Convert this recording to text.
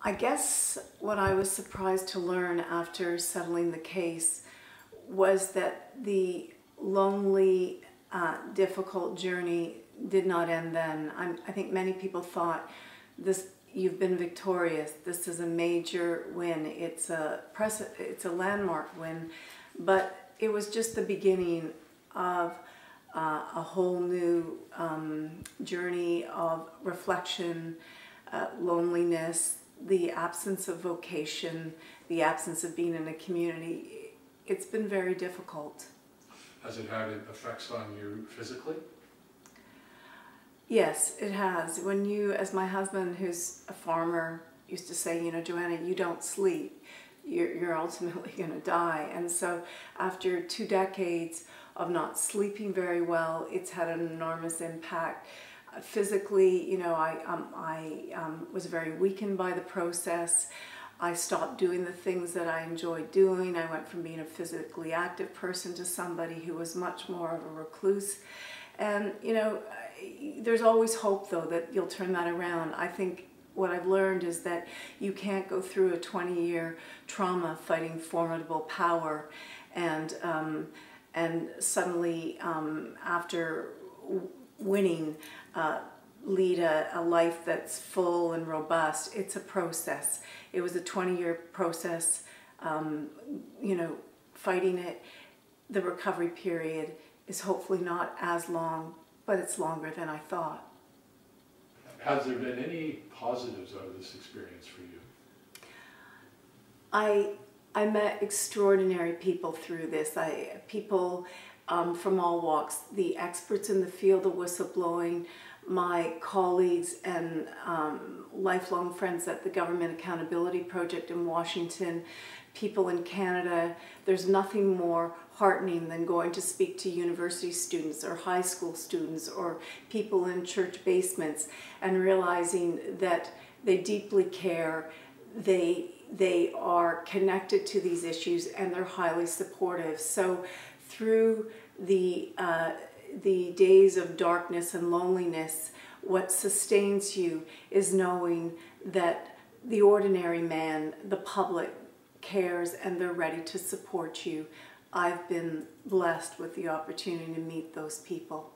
I guess what I was surprised to learn after settling the case was that the lonely, difficult journey did not end then. I think many people thought, you've been victorious, this is a major win, it's a landmark win, but it was just the beginning of a whole new journey of reflection, loneliness, the absence of vocation, the absence of being in a community. It's been very difficult. Has it had effects on you physically? Yes, it has. When you, as my husband, who's a farmer, used to say, you know, Joanna, you don't sleep, you're ultimately going to die. And so after 2 decades of not sleeping very well, it's had an enormous impact. Physically, you know, I was very weakened by the process. I stopped doing the things that I enjoyed doing. I went from being a physically active person to somebody who was much more of a recluse. And, you know, there's always hope, though, that you'll turn that around. I think what I've learned is that you can't go through a 20-year trauma fighting formidable power and suddenly, after winning, lead a life that's full and robust. It's a process. It was a 20-year process, you know, fighting it. The recovery period is hopefully not as long, but it's longer than I thought. Has there been any positives out of this experience for you? I met extraordinary people through this. People from all walks, the experts in the field of whistleblowing, my colleagues and lifelong friends at the Government Accountability Project in Washington, people in Canada. There's nothing more heartening than going to speak to university students or high school students or people in church basements and realizing that they deeply care, they are connected to these issues, and they're highly supportive. So through the days of darkness and loneliness, what sustains you is knowing that the ordinary man, the public, cares and they're ready to support you. I've been blessed with the opportunity to meet those people.